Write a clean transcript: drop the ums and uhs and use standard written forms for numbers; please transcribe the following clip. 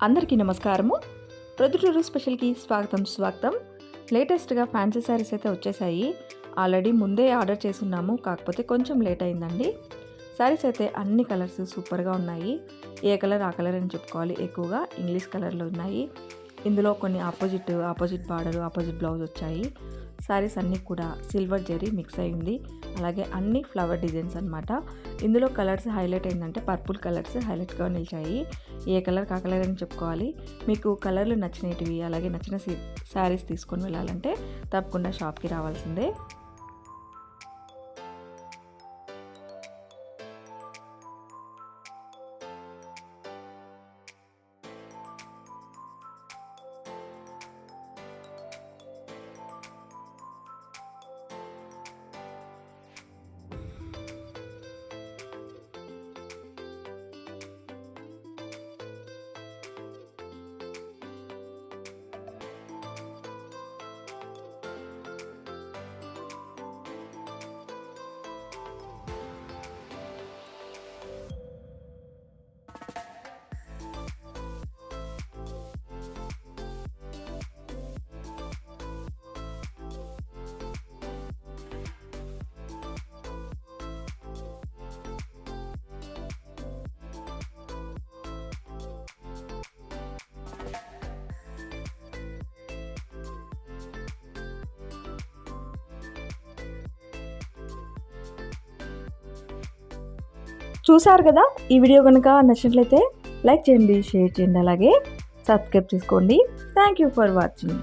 అందరికీ నమస్కారము. ప్రొద్దుటూరు స్పెషల్కి స్వాగతం. లేటెస్ట్గా ఫ్యాన్సీ శారీస్ అయితే వచ్చేసాయి. ఆల్రెడీ ముందే ఆర్డర్ చేసున్నాము, కాకపోతే కొంచెం లేట్ అయిందండి. శారీస్ అయితే అన్ని కలర్స్ సూపర్గా ఉన్నాయి. ఏ కలర్ ఆ కలర్ అని చెప్పుకోవాలి. ఎక్కువగా ఇంగ్లీష్ కలర్లో ఉన్నాయి. ఇందులో కొన్ని ఆపోజిట్ బార్డర్, ఆపోజిట్ బ్లౌజ్ వచ్చాయి. శారీస్ అన్నీ కూడా సిల్వర్ జరీ మిక్స్ అయి ఉంది. అలాగే అన్ని ఫ్లవర్ డిజైన్స్ అనమాట. ఇందులో కలర్స్ హైలైట్ అయిందంటే పర్పుల్ కలర్స్ హైలైట్గా నిలిచాయి. ఏ కలర్ కా కలర్ అని చెప్పుకోవాలి. మీకు కలర్లు నచ్చినవి అలాగే నచ్చిన శారీస్ తీసుకొని వెళ్ళాలంటే తప్పకుండా షాప్కి రావాల్సిందే. చూసారు కదా, ఈ వీడియో కనుక నచ్చినట్లయితే లైక్ చేయండి, షేర్ చేయండి, అలాగే సబ్స్క్రైబ్ చేసుకోండి. Thank you for watching.